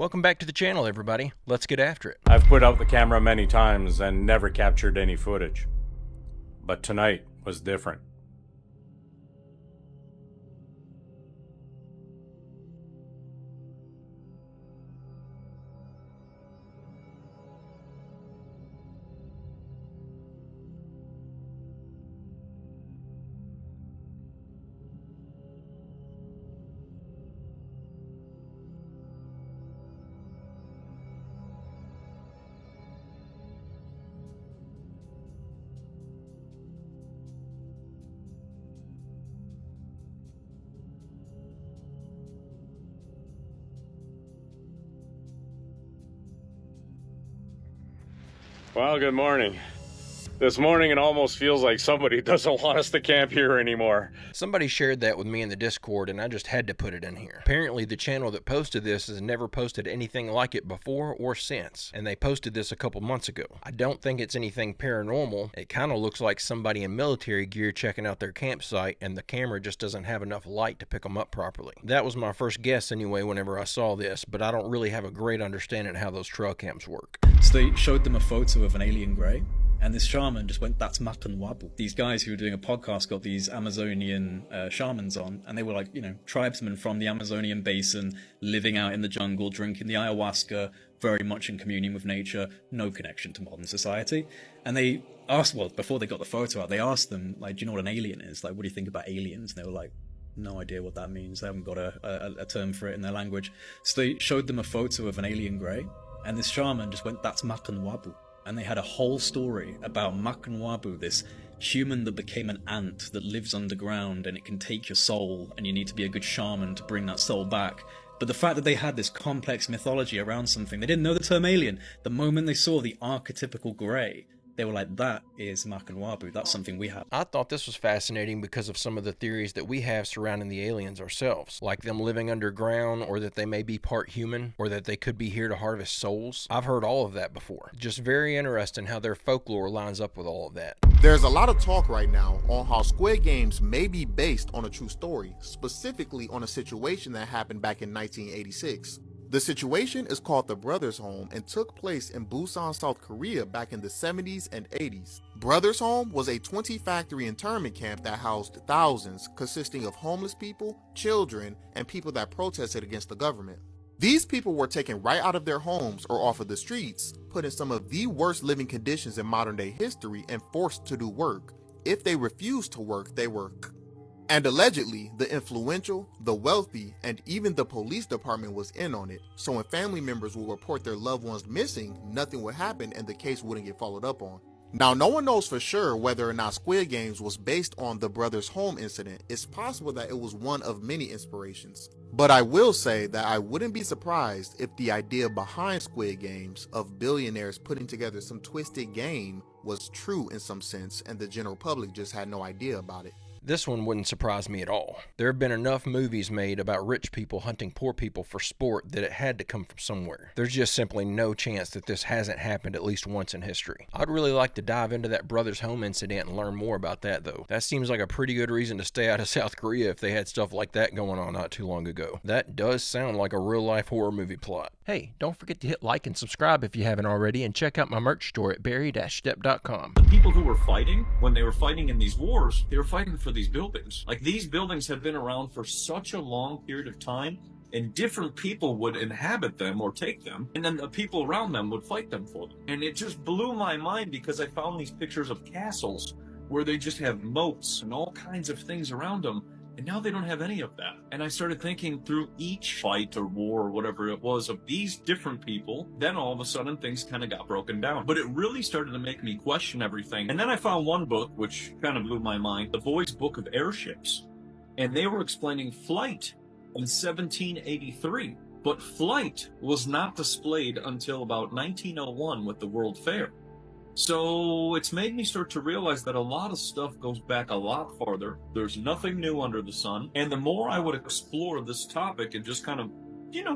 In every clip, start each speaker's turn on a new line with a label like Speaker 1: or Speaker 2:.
Speaker 1: Welcome back to the channel, everybody. Let's get after it.
Speaker 2: I've put out the camera many times and never captured any footage. But tonight was different. Well, good morning. This morning it almost feels like somebody doesn't want us to camp here anymore.
Speaker 1: Somebody shared that with me in the Discord and I just had to put it in here. Apparently the channel that posted this has never posted anything like it before or since, and they posted this a couple months ago. I don't think it's anything paranormal. It kind of looks like somebody in military gear checking out their campsite and the camera just doesn't have enough light to pick them up properly. That was my first guess anyway whenever I saw this, but I don't really have a great understanding of how those trail camps work.
Speaker 3: So they showed them a photo of an alien grey, and this shaman just went, "That's Mak Wabu." These guys who were doing a podcast got these Amazonian shamans on, and they were like, tribesmen from the Amazonian basin, living out in the jungle, drinking the ayahuasca, very much in communion with nature, no connection to modern society. And they asked, well, before they got the photo out, they asked them, like, do you know what an alien is? Like, what do you think about aliens? And they were like, no idea what that means. They haven't got a term for it in their language. So they showed them a photo of an alien grey, and this shaman just went, "That's Mak Wabu." And they had a whole story about Mak Wabu, this human that became an ant that lives underground and it can take your soul, and you need to be a good shaman to bring that soul back. But the fact that they had this complex mythology around something, they didn't know the term alien. The moment they saw the archetypical grey, they were like, that is Mak Wabu, that's something we have.
Speaker 1: I thought this was fascinating because of some of the theories that we have surrounding the aliens ourselves, like them living underground, or that they may be part human, or that they could be here to harvest souls. I've heard all of that before. Just very interesting how their folklore lines up with all of that.
Speaker 4: There's a lot of talk right now on how Squid Games may be based on a true story, specifically on a situation that happened back in 1986. The situation is called the Brothers Home and took place in Busan, South Korea back in the 70s and 80s. Brothers Home was a 20-factory internment camp that housed thousands, consisting of homeless people, children, and people that protested against the government. These people were taken right out of their homes or off of the streets, put in some of the worst living conditions in modern day history, and forced to do work. If they refused to work, they were and allegedly, the influential, the wealthy, and even the police department was in on it. So when family members will report their loved ones missing, nothing would happen and the case wouldn't get followed up on. Now, no one knows for sure whether or not Squid Games was based on the Brothers Home incident. It's possible that it was one of many inspirations. But I will say that I wouldn't be surprised if the idea behind Squid Games of billionaires putting together some twisted game was true in some sense and the general public just had no idea about it.
Speaker 1: This one wouldn't surprise me at all. There have been enough movies made about rich people hunting poor people for sport that it had to come from somewhere. There's just simply no chance that this hasn't happened at least once in history. I'd really like to dive into that Brothers Home incident and learn more about that though. That seems like a pretty good reason to stay out of South Korea if they had stuff like that going on not too long ago. That does sound like a real life horror movie plot. Hey, don't forget to hit like and subscribe if you haven't already, and check out my merch store at barry-stepp.com.
Speaker 5: The people who were fighting, when they were fighting in these wars, they were fighting for these buildings. Like, these buildings have been around for such a long period of time, and different people would inhabit them or take them, and then the people around them would fight them for them. And it just blew my mind because I found these pictures of castles where they just have moats and all kinds of things around them. And now they don't have any of that. And I started thinking through each fight or war or whatever it was of these different people, then all of a sudden things kind of got broken down. But it really started to make me question everything. And then I found one book which kind of blew my mind, The Boy's Book of Airships. And they were explaining flight in 1783. But flight was not displayed until about 1901 with the World Fair. So it's made me start to realize that a lot of stuff goes back a lot farther. There's nothing new under the sun. And the more I would explore this topic and just kind of,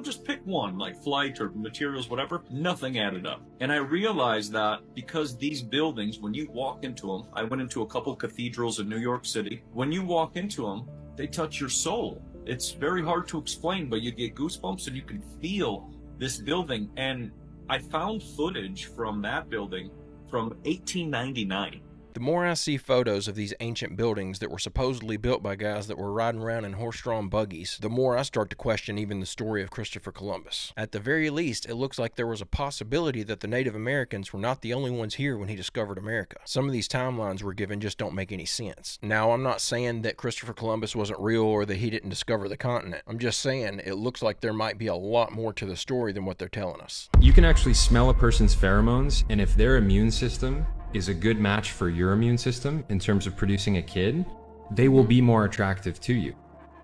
Speaker 5: just pick one, like flight or materials, whatever, nothing added up. And I realized that because these buildings, when you walk into them, I went into a couple cathedrals in New York City. When you walk into them, they touch your soul. It's very hard to explain, but you get goosebumps and you can feel this building, and I found footage from that building from 1899.
Speaker 1: The more I see photos of these ancient buildings that were supposedly built by guys that were riding around in horse-drawn buggies, the more I start to question even the story of Christopher Columbus. At the very least, it looks like there was a possibility that the Native Americans were not the only ones here when he discovered America. Some of these timelines we're given just don't make any sense. Now, I'm not saying that Christopher Columbus wasn't real or that he didn't discover the continent. I'm just saying it looks like there might be a lot more to the story than what they're telling us.
Speaker 6: You can actually smell a person's pheromones, and if their immune system is a good match for your immune system in terms of producing a kid, they will be more attractive to you.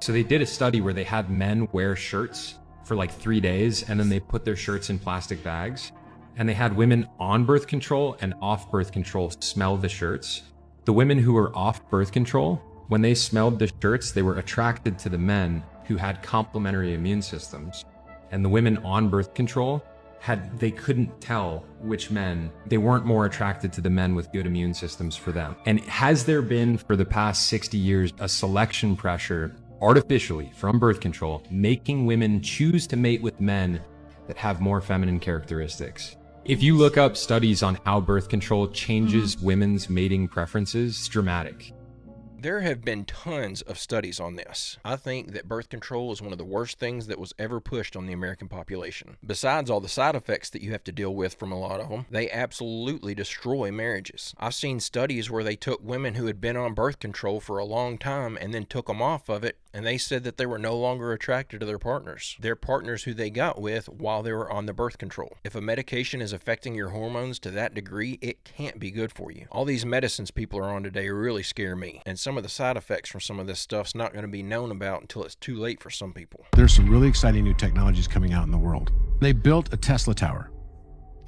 Speaker 6: So they did a study where they had men wear shirts for like 3 days, and then they put their shirts in plastic bags, and they had women on birth control and off birth control smell the shirts. The women who were off birth control, when they smelled the shirts, they were attracted to the men who had complementary immune systems. And the women on birth control they couldn't tell which men, they weren't more attracted to the men with good immune systems for them. And has there been for the past 60 years a selection pressure artificially from birth control making women choose to mate with men that have more feminine characteristics? If you look up studies on how birth control changes women's mating preferences, it's dramatic.
Speaker 1: There have been tons of studies on this. I think that birth control is one of the worst things that was ever pushed on the American population. Besides all the side effects that you have to deal with from a lot of them, they absolutely destroy marriages. I've seen studies where they took women who had been on birth control for a long time and then took them off of it, and they said that they were no longer attracted to their partners who they got with while they were on the birth control. If a medication is affecting your hormones to that degree, it can't be good for you. All these medicines people are on today really scare me, and some of the side effects from some of this stuff's not going to be known about until it's too late for some people.
Speaker 7: There's some really exciting new technologies coming out in the world. They built a Tesla tower,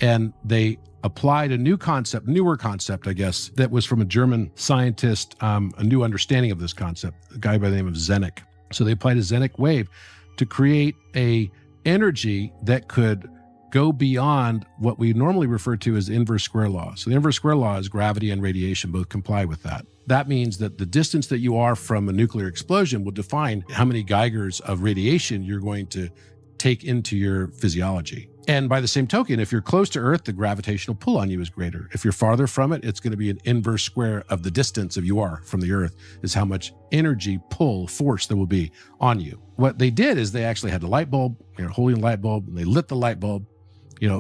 Speaker 7: and they applied a newer concept, I guess, that was from a German scientist, a new understanding of this concept, a guy by the name of Zenit. So they applied a Zenit wave to create a energy that could go beyond what we normally refer to as inverse square law. So the inverse square law is gravity and radiation both comply with that. That means that the distance that you are from a nuclear explosion will define how many Geigers of radiation you're going to take into your physiology. And by the same token, if you're close to Earth, the gravitational pull on you is greater. If you're farther from it, it's going to be an inverse square of the distance of you are from the Earth, is how much energy pull force there will be on you. What they did is they actually had a light bulb, holding a light bulb, and they lit the light bulb,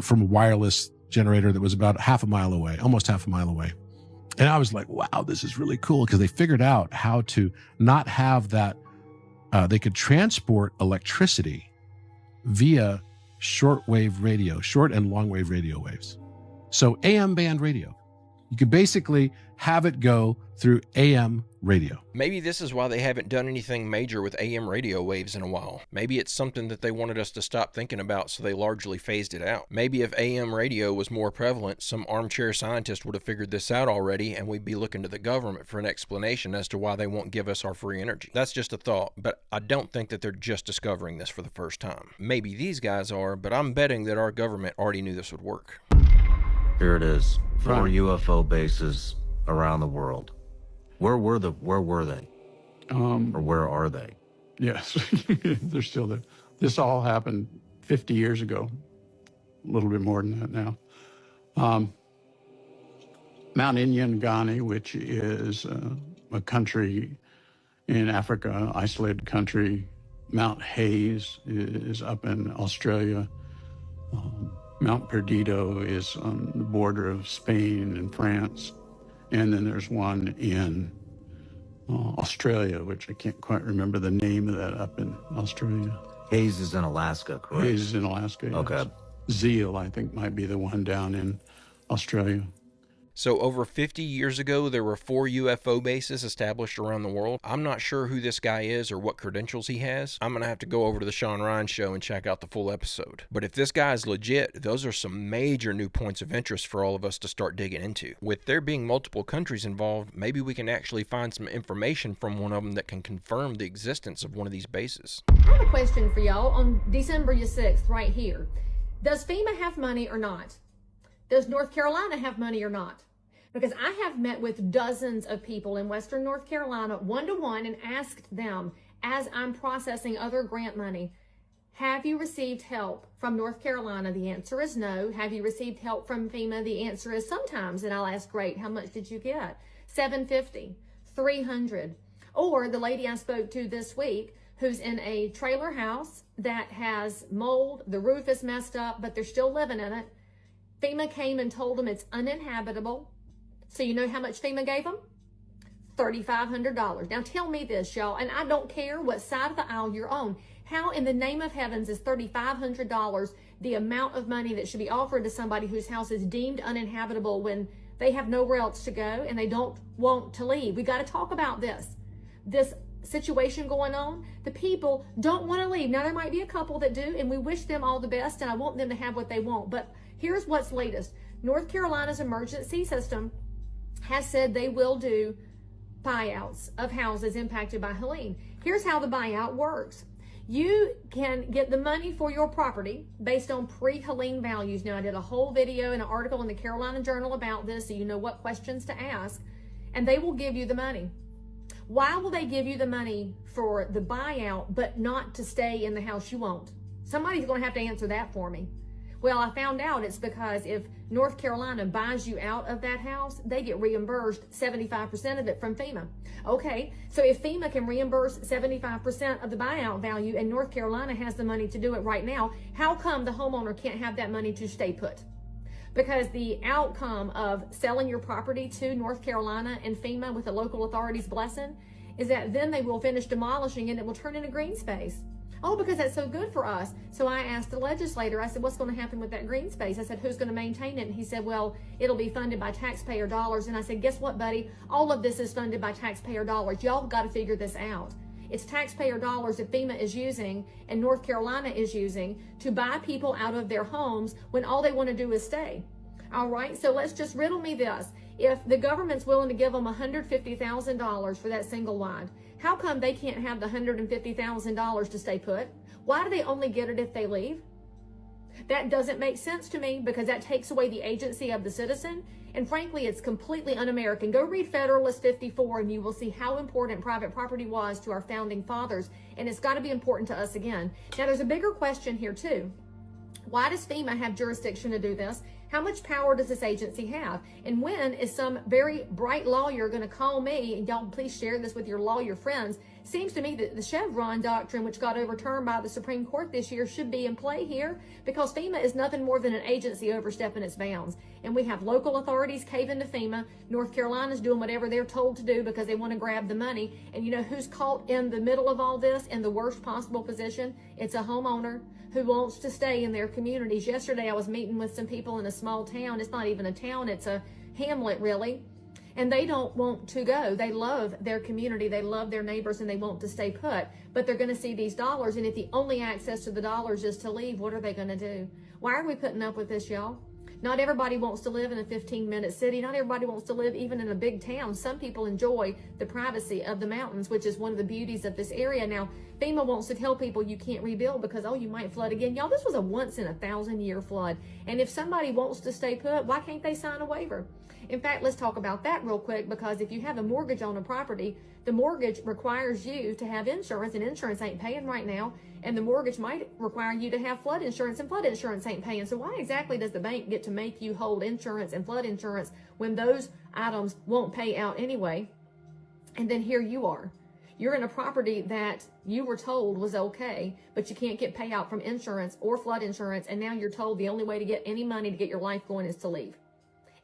Speaker 7: from a wireless generator that was about almost half a mile away. And I was like, wow, this is really cool, because they figured out how to not have that. They could transport electricity via short and long wave radio waves. So AM band radio. You could basically have it go through AM radio.
Speaker 1: Maybe this is why they haven't done anything major with AM radio waves in a while. Maybe it's something that they wanted us to stop thinking about, so they largely phased it out. Maybe if AM radio was more prevalent, some armchair scientist would have figured this out already, and we'd be looking to the government for an explanation as to why they won't give us our free energy. That's just a thought, but I don't think that they're just discovering this for the first time. Maybe these guys are, but I'm betting that our government already knew this would work.
Speaker 8: Here it is. 4 UFO bases around the world. Where were they? Or where are they?
Speaker 9: Yes, they're still there. This all happened 50 years ago, a little bit more than that now. Mount Inyangani, which is a country in Africa, isolated country. Mount Hayes is up in Australia. Mount Perdido is on the border of Spain and France. And then there's one in Australia, which I can't quite remember the name of that up in Australia.
Speaker 8: Hayes is in Alaska, correct?
Speaker 9: Hayes is in Alaska, yes.
Speaker 8: Okay.
Speaker 9: Zeal, I think, might be the one down in Australia.
Speaker 1: So over 50 years ago, there were 4 UFO bases established around the world. I'm not sure who this guy is or what credentials he has. I'm going to have to go over to the Sean Ryan show and check out the full episode. But if this guy is legit, those are some major new points of interest for all of us to start digging into. With there being multiple countries involved, maybe we can actually find some information from one of them that can confirm the existence of one of these bases.
Speaker 10: I have a question for y'all on December 6th right here. Does FEMA have money or not? Does North Carolina have money or not? Because I have met with dozens of people in Western North Carolina one-to-one and asked them, as I'm processing other grant money, Have you received help from North Carolina? The answer is no. Have you received help from FEMA? The answer is sometimes. And I'll ask, great, how much did you get? $750, $300. Or the lady I spoke to this week who's in a trailer house that has mold, the roof is messed up, but they're still living in it. FEMA came and told them it's uninhabitable. So you know how much FEMA gave them? $3,500. Now tell me this, y'all, and I don't care what side of the aisle you're on. How in the name of heavens is $3,500 the amount of money that should be offered to somebody whose house is deemed uninhabitable when they have nowhere else to go and they don't want to leave? We got to talk about this situation going on. The people don't want to leave. Now there might be a couple that do, and we wish them all the best, and I want them to have what they want. But here's what's latest. North Carolina's emergency system has said they will do buyouts of houses impacted by Helene. Here's how the buyout works. You can get the money for your property based on pre-Helene values. Now, I did a whole video and an article in the Carolina Journal about this, so you know what questions to ask, and they will give you the money. Why will they give you the money for the buyout, but not to stay in the house you want? Somebody's going to have to answer that for me. Well, I found out it's because if North Carolina buys you out of that house, they get reimbursed 75% of it from FEMA. Okay, so if FEMA can reimburse 75% of the buyout value and North Carolina has the money to do it right now, how come the homeowner can't have that money to stay put? Because the outcome of selling your property to North Carolina and FEMA with the local authorities' blessing is that then they will finish demolishing and it will turn into green space. Oh, because that's so good for us. So I asked the legislator, I said, what's going to happen with that green space? I said, who's going to maintain it? And he said, well, it'll be funded by taxpayer dollars. And I said, guess what, buddy? All of this is funded by taxpayer dollars. Y'all got to figure this out. It's taxpayer dollars that FEMA is using and North Carolina is using to buy people out of their homes when all they want to do is stay. All right, so let's just riddle me this. If the government's willing to give them $150,000 for that single wide, how come they can't have the $150,000 to stay put? Why do they only get it if they leave? That doesn't make sense to me because that takes away the agency of the citizen. And frankly, it's completely un-American. Go read Federalist 54 and you will see how important private property was to our founding fathers. And it's got to be important to us again. Now, there's a bigger question here too. Why does FEMA have jurisdiction to do this? How much power does this agency have? And when is some very bright lawyer going to call me, and y'all please share this with your lawyer friends, seems to me that the Chevron doctrine, which got overturned by the Supreme Court this year, should be in play here because FEMA is nothing more than an agency overstepping its bounds. And we have local authorities caving to FEMA. North Carolina's doing whatever they're told to do because they want to grab the money. And you know who's caught in the middle of all this in the worst possible position? It's a homeowner who wants to stay in their communities. Yesterday, I was meeting with some people in a small town. It's not even a town, it's a hamlet, really. And they don't want to go. They love their community, they love their neighbors, and they want to stay put. But they're going to see these dollars, and if the only access to the dollars is to leave, what are they going to do? Why are we putting up with this, y'all? Not everybody wants to live in a 15-minute city. Not everybody wants to live even in a big town. Some people enjoy the privacy of the mountains, which is one of the beauties of this area. Now, FEMA wants to tell people you can't rebuild because, oh, you might flood again. Y'all, this was a once-in-a-thousand-year flood. And if somebody wants to stay put, why can't they sign a waiver? In fact, let's talk about that real quick because if you have a mortgage on a property, the mortgage requires you to have insurance, and insurance ain't paying right now. And the mortgage might require you to have flood insurance, and flood insurance ain't paying. So why exactly does the bank get to make you hold insurance and flood insurance when those items won't pay out anyway? And then here you are. You're in a property that you were told was okay, but you can't get payout from insurance or flood insurance, and now you're told the only way to get any money to get your life going is to leave.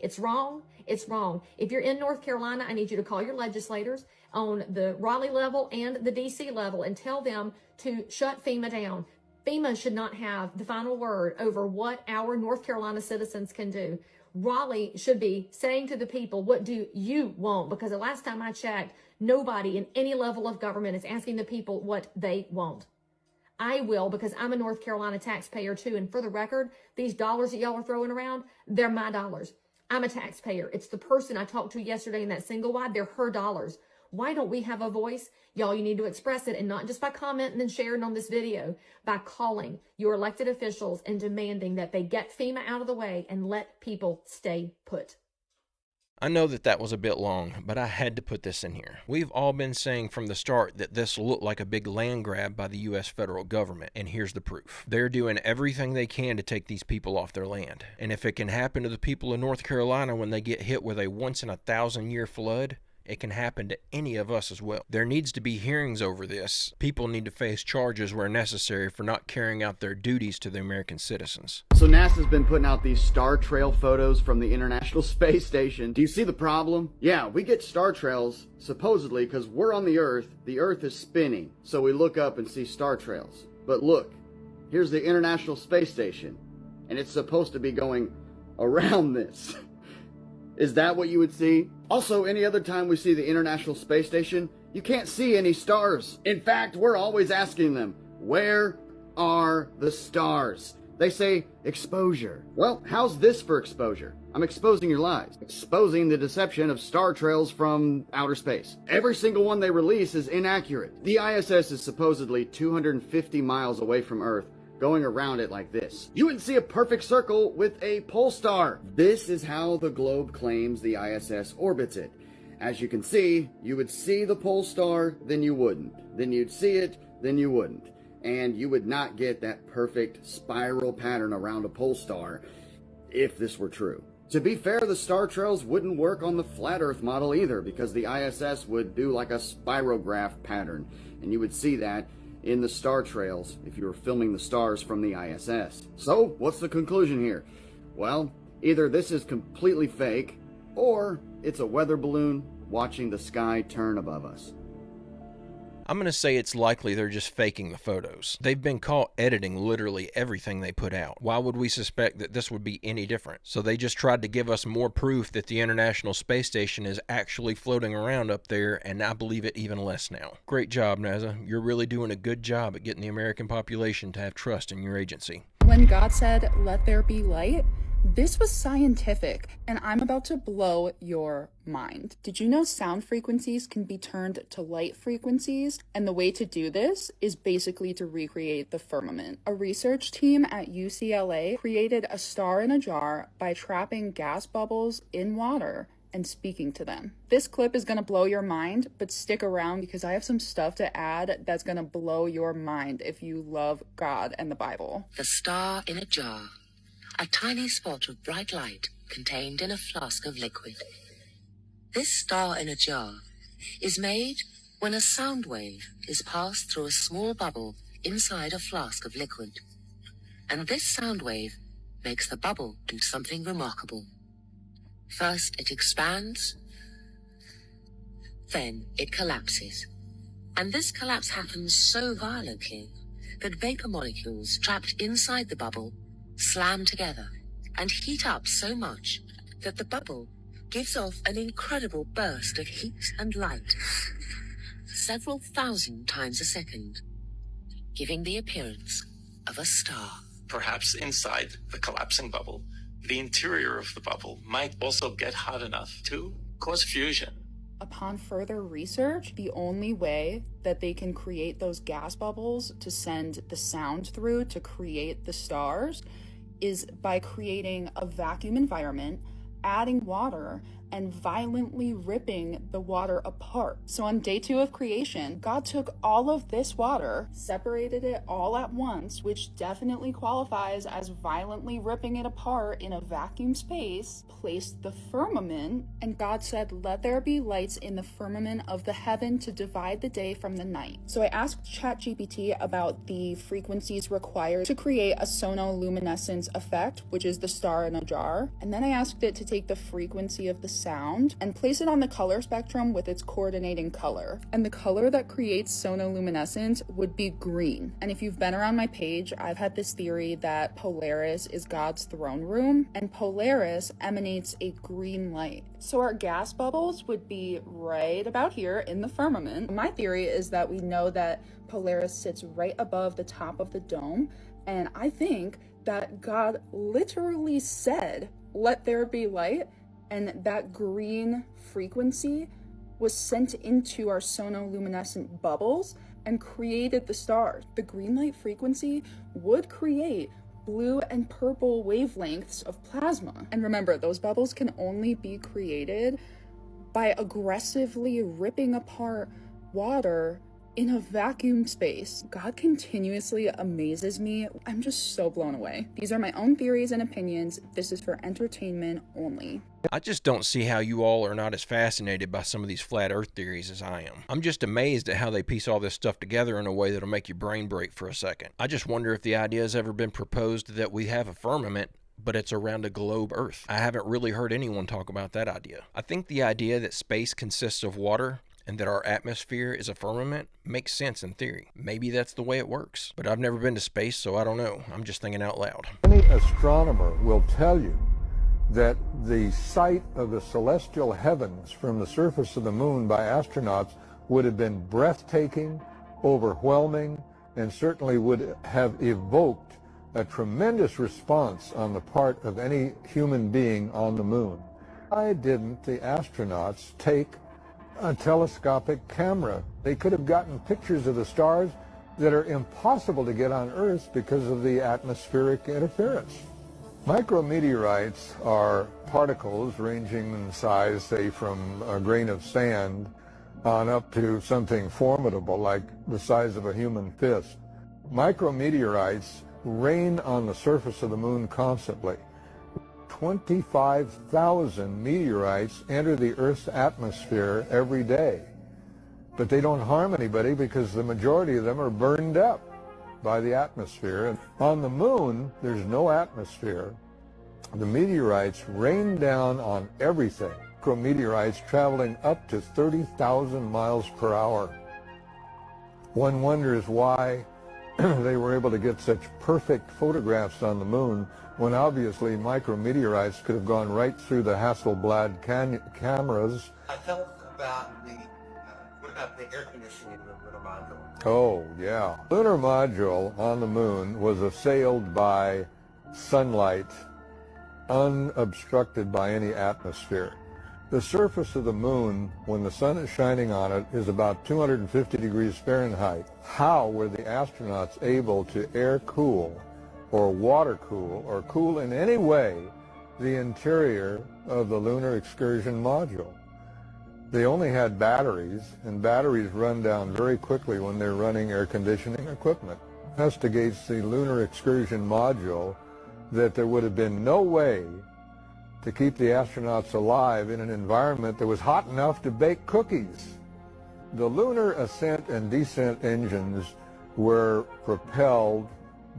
Speaker 10: It's wrong. It's wrong. If you're in North Carolina, I need you to call your legislators on the Raleigh level and the DC level and tell them to shut FEMA down. FEMA should not have the final word over what our North Carolina citizens can do. Raleigh should be saying to the people, what do you want? Because the last time I checked, nobody in any level of government is asking the people what they want. I will, because I'm a North Carolina taxpayer too. And for the record, these dollars that y'all are throwing around, they're my dollars. I'm a taxpayer. It's the person I talked to yesterday in that single wide. They're her dollars. Why don't we have a voice? Y'all, you need to express it, and not just by commenting and sharing on this video, by calling your elected officials and demanding that they get FEMA out of the way and let people stay put.
Speaker 1: I know that was a bit long, but I had to put this in here. We've all been saying from the start that this looked like a big land grab by the U.S. federal government, and here's the proof. They're doing everything they can to take these people off their land. And if it can happen to the people of North Carolina when they get hit with a once-in-a-thousand-year flood, it can happen to any of us as well. There needs to be hearings over this. People need to face charges where necessary for not carrying out their duties to the American citizens.
Speaker 11: So NASA's been putting out these star trail photos from the International Space Station. Do you see the problem? Yeah, we get star trails, supposedly, because we're on the Earth is spinning. So we look up and see star trails. But look, here's the International Space Station, and it's supposed to be going around this. Is that what you would see? Also, any other time we see the International Space Station, you can't see any stars. In fact, we're always asking them, where are the stars? They say exposure. Well, how's this for exposure? I'm exposing your lies. Exposing the deception of star trails from outer space. Every single one they release is inaccurate. The ISS is supposedly 250 miles away from Earth, going around it like this. You would see a perfect circle with a pole star. This is how the globe claims the ISS orbits it. As you can see, you would see the pole star, then you wouldn't. Then you'd see it, then you wouldn't. And you would not get that perfect spiral pattern around a pole star if this were true. To be fair, the star trails wouldn't work on the flat Earth model either, because the ISS would do like a spirograph pattern, and you would see that in the star trails if you were filming the stars from the ISS. So, what's the conclusion here? Well, either this is completely fake, or it's a weather balloon watching the sky turn above us.
Speaker 1: I'm going to say it's likely they're just faking the photos. They've been caught editing literally everything they put out. Why would we suspect that this would be any different? So they just tried to give us more proof that the International Space Station is actually floating around up there, and I believe it even less now. Great job, NASA. You're really doing a good job at getting the American population to have trust in your agency.
Speaker 12: When God said, "Let there be light," this was scientific, and I'm about to blow your mind. Did you know sound frequencies can be turned to light frequencies? And the way to do this is basically to recreate the firmament. A research team at UCLA created a star in a jar by trapping gas bubbles in water and speaking to them. This clip is going to blow your mind, but stick around because I have some stuff to add that's going to blow your mind if you love God and the Bible.
Speaker 13: The star in a jar. A tiny spot of bright light contained in a flask of liquid. This star in a jar is made when a sound wave is passed through a small bubble inside a flask of liquid. And this sound wave makes the bubble do something remarkable. First it expands, then it collapses. And this collapse happens so violently that vapor molecules trapped inside the bubble slam together and heat up so much that the bubble gives off an incredible burst of heat and light, several thousand times a second, giving the appearance of a star.
Speaker 14: Perhaps inside the collapsing bubble, the interior of the bubble might also get hot enough to cause fusion.
Speaker 12: Upon further research, the only way that they can create those gas bubbles to send the sound through to create the stars is by creating a vacuum environment, adding water, and violently ripping the water apart. So on day 2 of creation, God took all of this water, separated it all at once, which definitely qualifies as violently ripping it apart in a vacuum space, placed the firmament, and God said, "Let there be lights in the firmament of the heaven to divide the day from the night." So I asked ChatGPT about the frequencies required to create a sonoluminescence effect, which is the star in a jar, and then I asked it to take the frequency of the sound and place it on the color spectrum with its coordinating color. And the color that creates sonoluminescence would be green. And if you've been around my page, I've had this theory that Polaris is God's throne room, and Polaris emanates a green light. So our gas bubbles would be right about here in the firmament. My theory is that we know that Polaris sits right above the top of the dome, and I think that God literally said, "Let there be light," and that green frequency was sent into our sonoluminescent bubbles and created the stars. The green light frequency would create blue and purple wavelengths of plasma. And remember, those bubbles can only be created by aggressively ripping apart water in a vacuum space. God continuously amazes me. I'm just so blown away. These are my own theories and opinions. This is for entertainment only.
Speaker 1: I just don't see how you all are not as fascinated by some of these flat earth theories as I am. I'm just amazed at how they piece all this stuff together in a way that'll make your brain break for a second. I just wonder if the idea has ever been proposed that we have a firmament, but it's around a globe Earth. I haven't really heard anyone talk about that idea. I think the idea that space consists of water and that our atmosphere is a firmament makes sense in theory. Maybe that's the way it works, but I've never been to space, so I don't know. I'm just thinking out loud.
Speaker 15: Any astronomer will tell you that the sight of the celestial heavens from the surface of the moon by astronauts would have been breathtaking, overwhelming, and certainly would have evoked a tremendous response on the part of any human being on the moon. Why didn't the astronauts take a telescopic camera? They could have gotten pictures of the stars that are impossible to get on Earth because of the atmospheric interference. Micrometeorites are particles ranging in size, say, from a grain of sand on up to something formidable like the size of a human fist. Micrometeorites rain on the surface of the moon constantly. 25,000 meteorites enter the Earth's atmosphere every day. But they don't harm anybody because the majority of them are burned up by the atmosphere. And on the moon, there's no atmosphere. The meteorites rain down on everything. Micrometeorites traveling up to 30,000 miles per hour. One wonders why they were able to get such perfect photographs on the moon when obviously micrometeorites could have gone right through the Hasselblad cameras.
Speaker 16: I felt about what about the air conditioning in the lunar module?
Speaker 15: Oh, yeah. Lunar module on the moon was assailed by sunlight, unobstructed by any atmosphere. The surface of the moon, when the sun is shining on it, is about 250 degrees Fahrenheit. How were the astronauts able to air cool or water cool or cool in any way the interior of the lunar excursion module? They only had batteries, and batteries run down very quickly when they're running air conditioning equipment. Investigates the lunar excursion module that there would have been no way to keep the astronauts alive in an environment that was hot enough to bake cookies. The lunar ascent and descent engines were propelled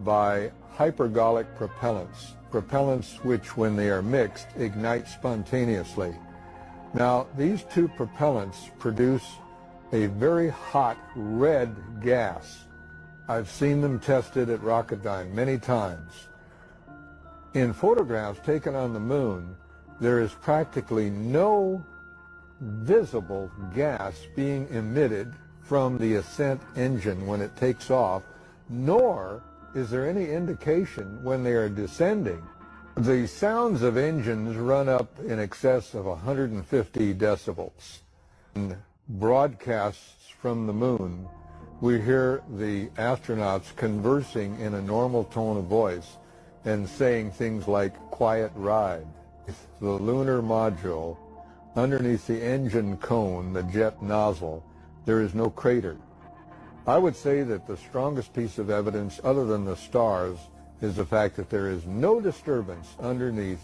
Speaker 15: by hypergolic propellants which, when they are mixed, ignite spontaneously. Now, these two propellants produce a very hot red gas. I've seen them tested at Rocketdyne many times. In photographs taken on the moon, there is practically no visible gas being emitted from the ascent engine when it takes off, nor is there any indication when they are descending. The sounds of engines run up in excess of 150 decibels. In broadcasts from the moon, we hear the astronauts conversing in a normal tone of voice and saying things like "quiet ride." The lunar module, underneath the engine cone, the jet nozzle, there is no crater. I would say that the strongest piece of evidence, other than the stars, is the fact that there is no disturbance underneath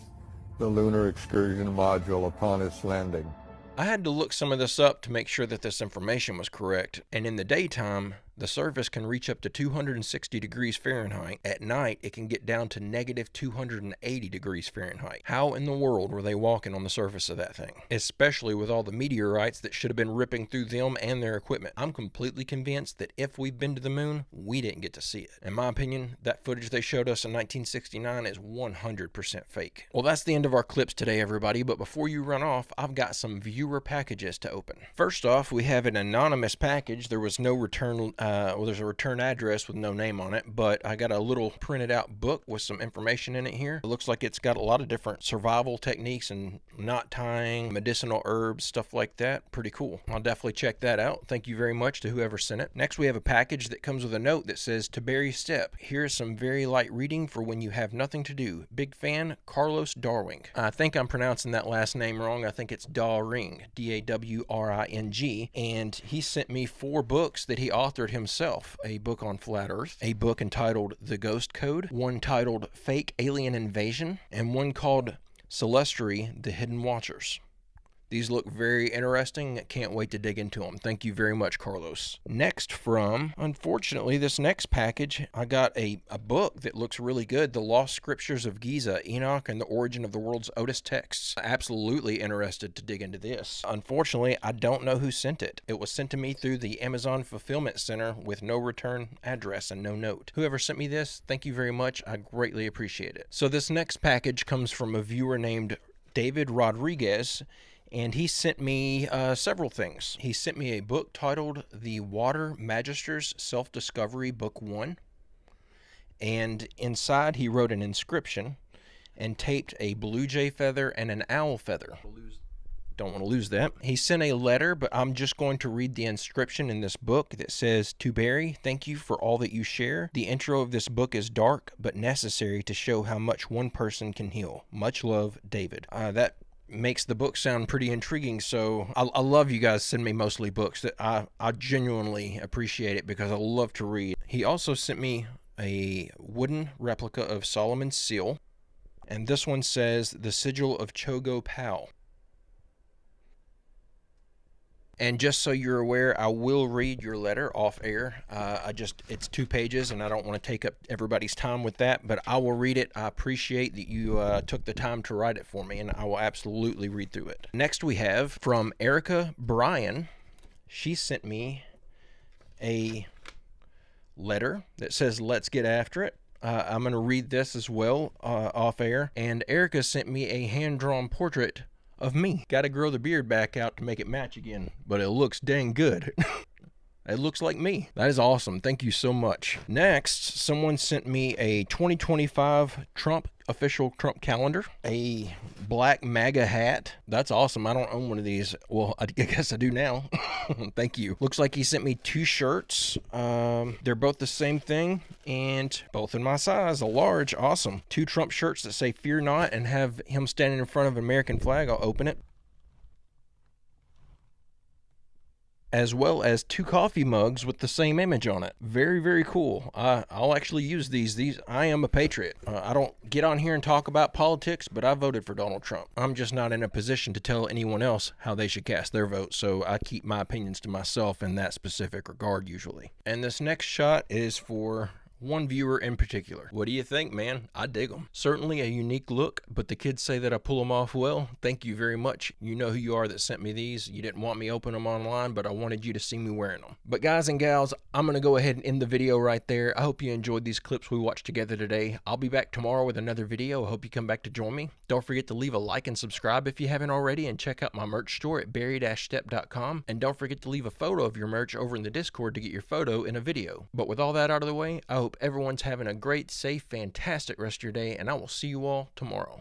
Speaker 15: the lunar excursion module upon its landing.
Speaker 1: I had to look some of this up to make sure that this information was correct, and in the daytime, the surface can reach up to 260 degrees Fahrenheit. At night, it can get down to negative 280 degrees Fahrenheit. How in the world were they walking on the surface of that thing? Especially with all the meteorites that should have been ripping through them and their equipment. I'm completely convinced that if we've been to the moon, we didn't get to see it. In my opinion, that footage they showed us in 1969 is 100% fake. Well, that's the end of our clips today, everybody, but before you run off, I've got some viewer packages to open. First off, we have an anonymous package. There was no return Well, there's a return address with no name on it, but I got a little printed out book with some information in it here. It looks like it's got a lot of different survival techniques and knot tying, medicinal herbs, stuff like that. Pretty cool. I'll definitely check that out. Thank you very much to whoever sent it. Next, we have a package that comes with a note that says, "To Barry Stepp, here's some very light reading for when you have nothing to do. Big fan, Carlos Darwing." I think I'm pronouncing that last name wrong. I think it's Dawring, D-A-W-R-I-N-G. And he sent me 4 books that he authored himself. A book on flat earth, a book entitled The Ghost Code, one titled Fake Alien Invasion, and one called Celestry, The Hidden Watchers. These look very interesting. Can't wait to dig into them. Thank you very much, Carlos. Next unfortunately, this next package, I got a book that looks really good. The Lost Scriptures of Giza, Enoch, and the Origin of the World's Oldest Texts. Absolutely interested to dig into this. Unfortunately, I don't know who sent it. It was sent to me through the Amazon Fulfillment Center with no return address and no note. Whoever sent me this, thank you very much. I greatly appreciate it. So this next package comes from a viewer named David Rodriguez, and he sent me several things. He sent me a book titled The Water Magister's Self-Discovery, Book 1. And inside he wrote an inscription and taped a blue jay feather and an owl feather. Don't want to lose that. He sent a letter, but I'm just going to read the inscription in this book that says, "To Barry, thank you for all that you share. The intro of this book is dark, but necessary to show how much one person can heal. Much love, David." That makes the book sound pretty intriguing, so I love you guys send me mostly books. That I genuinely appreciate it because I love to read. He also sent me a wooden replica of Solomon's seal, and this one says The Sigil of Chogo Pal. And just so you're aware, I will read your letter off air. It's 2 pages, and I don't want to take up everybody's time with that, but I will read it. I appreciate that you took the time to write it for me, and I will absolutely read through it. Next, we have from Erica Bryan. She sent me a letter that says, "Let's get after it." I'm going to read this as well off air. And Erica sent me a hand-drawn portrait of me. Gotta grow the beard back out to make it match again, but it looks dang good. It looks like me. That is awesome. Thank you so much. Next, someone sent me a 2025 official Trump calendar, a black MAGA hat. That's awesome. I don't own one of these. Well, I guess I do now. Thank you. Looks like he sent me 2 shirts. They're both the same thing and both in my size, a large. Awesome. 2 Trump shirts that say "Fear Not" and have him standing in front of an American flag. I'll open it. As well as 2 coffee mugs with the same image on it. Very, very cool. I'll actually use these. I am a patriot. I don't get on here and talk about politics, but I voted for Donald Trump. I'm just not in a position to tell anyone else how they should cast their vote, so I keep my opinions to myself in that specific regard usually. And this next shot is for one viewer in particular. What do you think, man? I dig them. Certainly a unique look, but the kids say that I pull them off well. Thank you very much. You know who you are that sent me these. You didn't want me open them online, but I wanted you to see me wearing them. But guys and gals, I'm going to go ahead and end the video right there. I hope you enjoyed these clips we watched together today. I'll be back tomorrow with another video. I hope you come back to join me. Don't forget to leave a like and subscribe if you haven't already, and check out my merch store at barry-stepp.com. And don't forget to leave a photo of your merch over in the Discord to get your photo in a video. But with all that out of the way, I hope everyone's having a great, safe, fantastic rest of your day, and I will see you all tomorrow.